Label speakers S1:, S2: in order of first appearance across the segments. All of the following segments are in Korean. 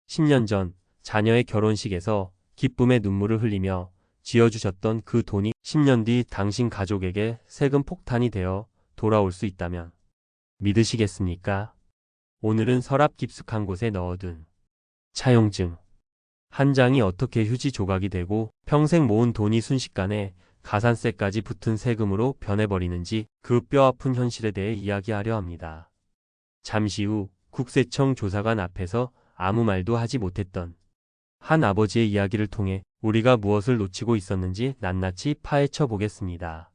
S1: 10년 전 자녀의 결혼식에서 기쁨의 눈물을 흘리며 쥐어주셨던 그 돈이 10년 뒤 당신 가족에게 세금 폭탄이 되어 돌아올 수 있다면 믿으시겠습니까? 오늘은 서랍 깊숙한 곳에 넣어둔 차용증 한 장이 어떻게 휴지 조각이 되고 평생 모은 돈이 순식간에 가산세까지 붙은 세금으로 변해버리는지 그 뼈아픈 현실에 대해 이야기하려 합니다. 잠시 후 국세청 조사관 앞에서 아무 말도 하지 못했던 한 아버지의 이야기를 통해 우리가 무엇을 놓치고 있었는지 낱낱이 파헤쳐 보겠습니다.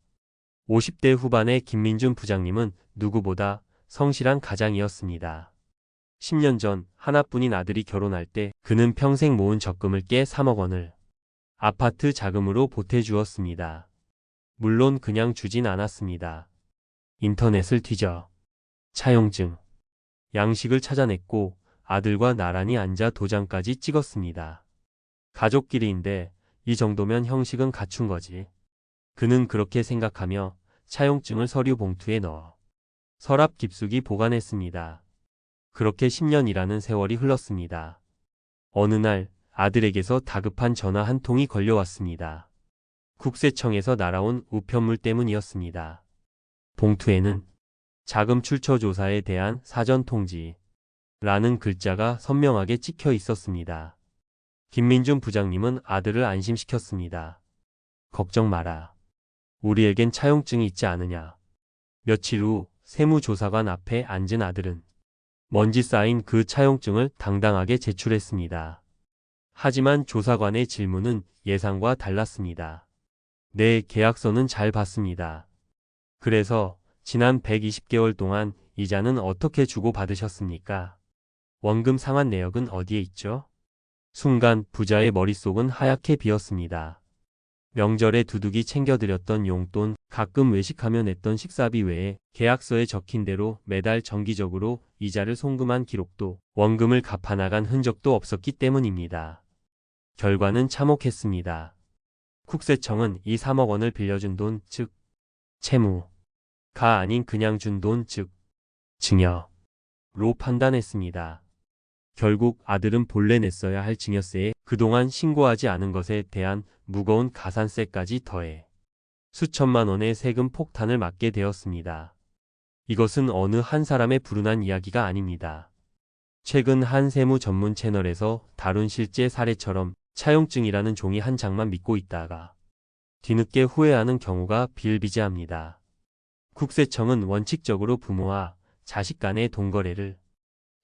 S1: 50대 후반의 김민준 부장님은 누구보다 성실한 가장이었습니다. 10년 전 하나뿐인 아들이 결혼할 때 그는 평생 모은 적금을 깨 3억 원을 아파트 자금으로 보태주었습니다. 물론 그냥 주진 않았습니다. 인터넷을 뒤져 차용증, 양식을 찾아냈고 아들과 나란히 앉아 도장까지 찍었습니다. 가족끼리인데 이 정도면 형식은 갖춘 거지. 그는 그렇게 생각하며 차용증을 서류 봉투에 넣어 서랍 깊숙이 보관했습니다. 그렇게 10년이라는 세월이 흘렀습니다. 어느 날 아들에게서 다급한 전화 한 통이 걸려왔습니다. 국세청에서 날아온 우편물 때문이었습니다. 봉투에는 자금 출처 조사에 대한 사전 통지 라는 글자가 선명하게 찍혀 있었습니다. 김민준 부장님은 아들을 안심시켰습니다. 걱정 마라. 우리에겐 차용증이 있지 않으냐. 며칠 후 세무조사관 앞에 앉은 아들은 먼지 쌓인 그 차용증을 당당하게 제출했습니다. 하지만 조사관의 질문은 예상과 달랐습니다. 네, 계약서는 잘 봤습니다. 그래서 지난 120개월 동안 이자는 어떻게 주고받으셨습니까? 원금 상환 내역은 어디에 있죠? 순간 부자의 머릿속은 하얗게 비었습니다. 명절에 두둑이 챙겨드렸던 용돈, 가끔 외식하며 냈던 식사비 외에 계약서에 적힌 대로 매달 정기적으로 이자를 송금한 기록도 원금을 갚아나간 흔적도 없었기 때문입니다. 결과는 참혹했습니다. 국세청은 이 3억 원을 빌려준 돈, 즉 채무가 아닌 그냥 준 돈, 즉 증여로 판단했습니다. 결국 아들은 본래 냈어야 할 증여세에 그동안 신고하지 않은 것에 대한 무거운 가산세까지 더해 수천만 원의 세금 폭탄을 맞게 되었습니다. 이것은 어느 한 사람의 불운한 이야기가 아닙니다. 최근 한 세무 전문 채널에서 다룬 실제 사례처럼 차용증이라는 종이 한 장만 믿고 있다가 뒤늦게 후회하는 경우가 비일비재합니다. 국세청은 원칙적으로 부모와 자식 간의 돈거래를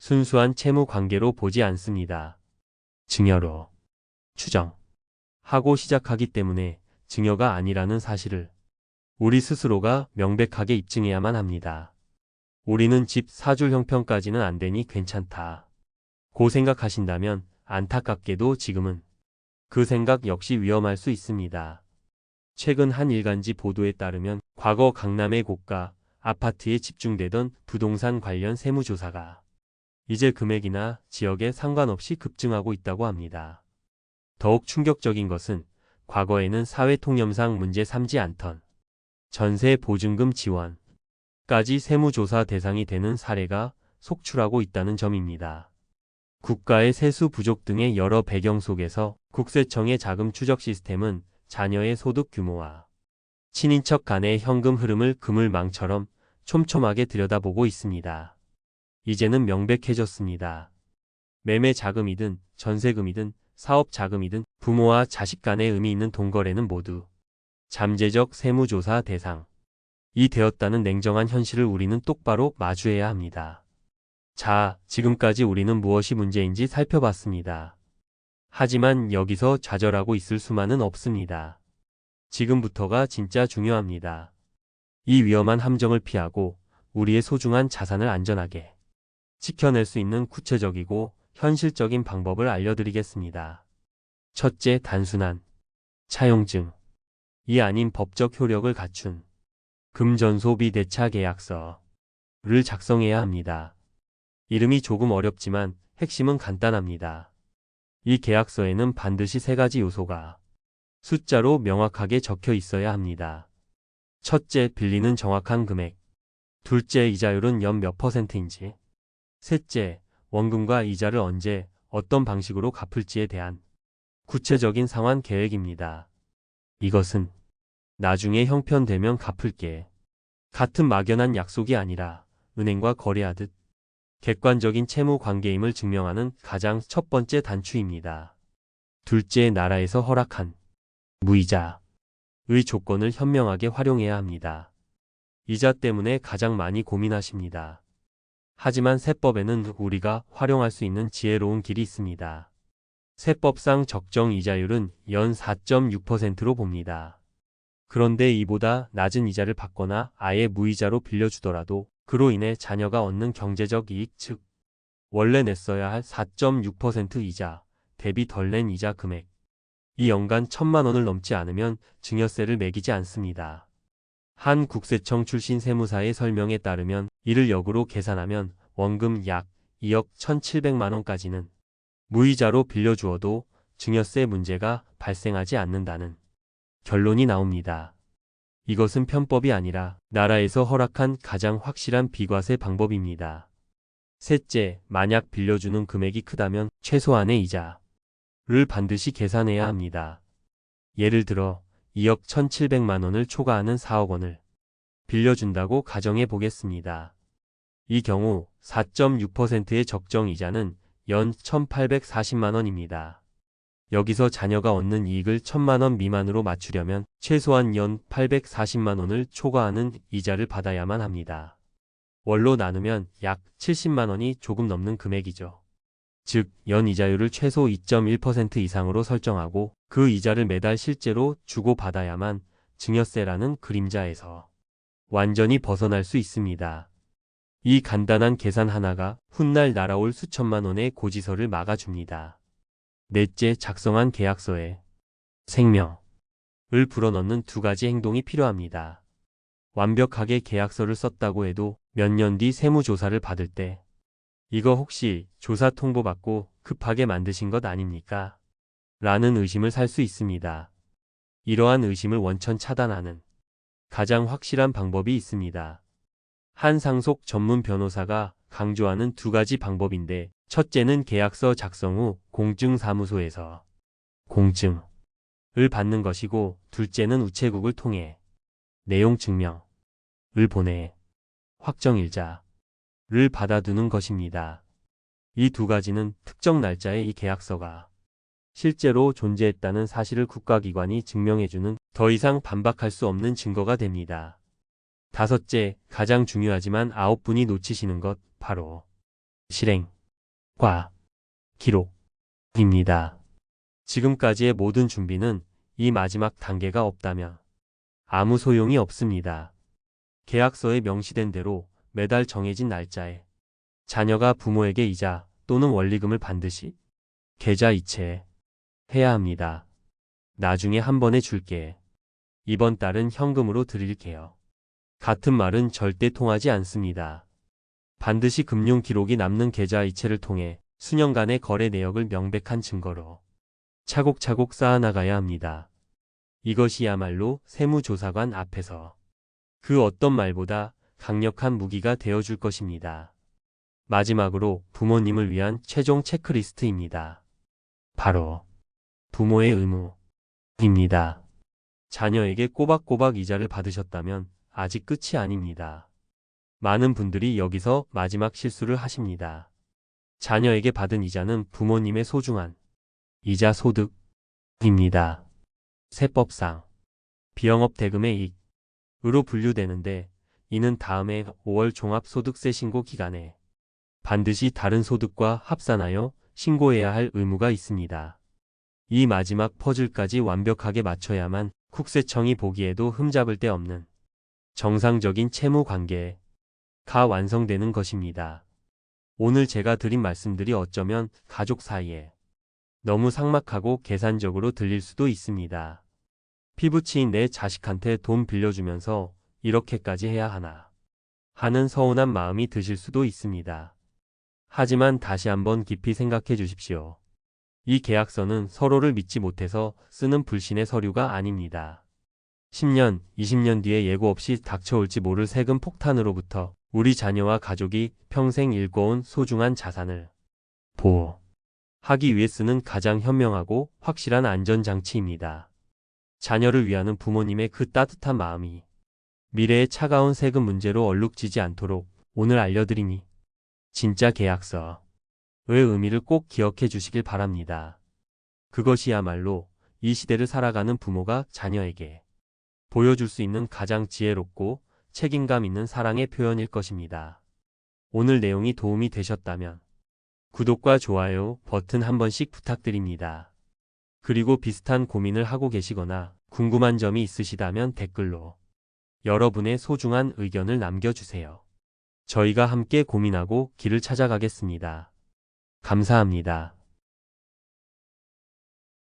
S1: 순수한 채무 관계로 보지 않습니다. 증여로 추정하고 시작하기 때문에 증여가 아니라는 사실을 우리 스스로가 명백하게 입증해야만 합니다. 우리는 집 사줄 형편까지는 안 되니 괜찮다 고 생각하신다면 안타깝게도 지금은 그 생각 역시 위험할 수 있습니다. 최근 한 일간지 보도에 따르면 과거 강남의 고가 아파트에 집중되던 부동산 관련 세무조사가 이제 금액이나 지역에 상관없이 급증하고 있다고 합니다. 더욱 충격적인 것은 과거에는 사회통념상 문제 삼지 않던 전세 보증금 지원까지 세무조사 대상이 되는 사례가 속출하고 있다는 점입니다. 국가의 세수 부족 등의 여러 배경 속에서 국세청의 자금 추적 시스템은 자녀의 소득 규모와 친인척 간의 현금 흐름을 그물망처럼 촘촘하게 들여다보고 있습니다. 이제는 명백해졌습니다. 매매 자금이든 전세금이든 사업 자금이든 부모와 자식 간의 의미 있는 돈거래는 모두 잠재적 세무조사 대상이 되었다는 냉정한 현실을 우리는 똑바로 마주해야 합니다. 자, 지금까지 우리는 무엇이 문제인지 살펴봤습니다. 하지만 여기서 좌절하고 있을 수만은 없습니다. 지금부터가 진짜 중요합니다. 이 위험한 함정을 피하고 우리의 소중한 자산을 안전하게 지켜낼 수 있는 구체적이고 현실적인 방법을 알려드리겠습니다. 첫째, 단순한 차용증이 아닌 법적 효력을 갖춘 금전소비대차 계약서를 작성해야 합니다. 이름이 조금 어렵지만 핵심은 간단합니다. 이 계약서에는 반드시 3가지 요소가 숫자로 명확하게 적혀 있어야 합니다. 첫째, 빌리는 정확한 금액. 둘째, 이자율은 연 몇 %인지. 셋째, 원금과 이자를 언제, 어떤 방식으로 갚을지에 대한 구체적인 상환 계획입니다. 이것은 나중에 형편되면 갚을게 같은 막연한 약속이 아니라 은행과 거래하듯 객관적인 채무 관계임을 증명하는 가장 첫 번째 단추입니다. 둘째, 나라에서 허락한 무이자의 조건을 현명하게 활용해야 합니다. 이자 때문에 가장 많이 고민하십니다. 하지만 세법에는 우리가 활용할 수 있는 지혜로운 길이 있습니다. 세법상 적정 이자율은 연 4.6%로 봅니다. 그런데 이보다 낮은 이자를 받거나 아예 무이자로 빌려주더라도 그로 인해 자녀가 얻는 경제적 이익, 즉 원래 냈어야 할 4.6% 이자 대비 덜 낸 이자 금액 이 연간 1,000만 원을 넘지 않으면 증여세를 매기지 않습니다. 한 국세청 출신 세무사의 설명에 따르면 이를 역으로 계산하면 원금 약 2억 1,700만 원까지는 무이자로 빌려주어도 증여세 문제가 발생하지 않는다는 결론이 나옵니다. 이것은 편법이 아니라 나라에서 허락한 가장 확실한 비과세 방법입니다. 셋째, 만약 빌려주는 금액이 크다면 최소한의 이자를 반드시 계산해야 합니다. 예를 들어 2억 1,700만 원을 초과하는 4억 원을 빌려준다고 가정해 보겠습니다. 이 경우 4.6%의 적정 이자는 연 1,840만 원입니다. 여기서 자녀가 얻는 이익을 1,000만 원 미만으로 맞추려면 최소한 연 840만 원을 초과하는 이자를 받아야만 합니다. 월로 나누면 약 70만 원이 조금 넘는 금액이죠. 즉, 연 이자율을 최소 2.1% 이상으로 설정하고 그 이자를 매달 실제로 주고받아야만 증여세라는 그림자에서 완전히 벗어날 수 있습니다. 이 간단한 계산 하나가 훗날 날아올 수천만 원의 고지서를 막아줍니다. 넷째, 작성한 계약서에 생명을 불어넣는 두 가지 행동이 필요합니다. 완벽하게 계약서를 썼다고 해도 몇 년 뒤 세무조사를 받을 때 이거 혹시 조사 통보받고 급하게 만드신 것 아닙니까? 라는 의심을 살 수 있습니다. 이러한 의심을 원천 차단하는 가장 확실한 방법이 있습니다. 한 상속 전문 변호사가 강조하는 두 가지 방법인데 첫째는 계약서 작성 후 공증사무소에서 공증을 받는 것이고 둘째는 우체국을 통해 내용 증명을 보내 확정일자를 받아두는 것입니다. 이 두 가지는 특정 날짜에 이 계약서가 실제로 존재했다는 사실을 국가기관이 증명해주는 더 이상 반박할 수 없는 증거가 됩니다. 다섯째, 가장 중요하지만 9분이 놓치시는 것 바로 실행과 기록입니다. 지금까지의 모든 준비는 이 마지막 단계가 없다면 아무 소용이 없습니다. 계약서에 명시된 대로 매달 정해진 날짜에 자녀가 부모에게 이자 또는 원리금을 반드시 계좌 이체해야 합니다. 나중에 한 번에 줄게. 이번 달은 현금으로 드릴게요. 같은 말은 절대 통하지 않습니다. 반드시 금융 기록이 남는 계좌 이체를 통해 수년간의 거래 내역을 명백한 증거로 차곡차곡 쌓아나가야 합니다. 이것이야말로 세무조사관 앞에서 그 어떤 말보다 강력한 무기가 되어줄 것입니다. 마지막으로 부모님을 위한 최종 체크리스트입니다. 바로 부모의 의무입니다. 자녀에게 꼬박꼬박 이자를 받으셨다면 아직 끝이 아닙니다. 많은 분들이 여기서 마지막 실수를 하십니다. 자녀에게 받은 이자는 부모님의 소중한 이자 소득입니다. 세법상 비영업 대금의 이익으로 분류되는데 이는 다음해 5월 종합소득세 신고 기간에 반드시 다른 소득과 합산하여 신고해야 할 의무가 있습니다. 이 마지막 퍼즐까지 완벽하게 맞춰야만 국세청이 보기에도 흠잡을 데 없는 정상적인 채무 관계가 완성되는 것입니다. 오늘 제가 드린 말씀들이 어쩌면 가족 사이에 너무 삭막하고 계산적으로 들릴 수도 있습니다. 피부치인 내 자식한테 돈 빌려주면서 이렇게까지 해야 하나 하는 서운한 마음이 드실 수도 있습니다. 하지만 다시 한번 깊이 생각해 주십시오. 이 계약서는 서로를 믿지 못해서 쓰는 불신의 서류가 아닙니다. 10년, 20년 뒤에 예고 없이 닥쳐올지 모를 세금 폭탄으로부터 우리 자녀와 가족이 평생 일궈온 소중한 자산을 보호 하기 위해 쓰는 가장 현명하고 확실한 안전장치입니다. 자녀를 위하는 부모님의 그 따뜻한 마음이 미래의 차가운 세금 문제로 얼룩지지 않도록 오늘 알려드리니 진짜 계약서의 의미를 꼭 기억해 주시길 바랍니다. 그것이야말로 이 시대를 살아가는 부모가 자녀에게 보여줄 수 있는 가장 지혜롭고 책임감 있는 사랑의 표현일 것입니다. 오늘 내용이 도움이 되셨다면 구독과 좋아요 버튼 한 번씩 부탁드립니다. 그리고 비슷한 고민을 하고 계시거나 궁금한 점이 있으시다면 댓글로 여러분의 소중한 의견을 남겨주세요. 저희가 함께 고민하고 길을 찾아가겠습니다. 감사합니다.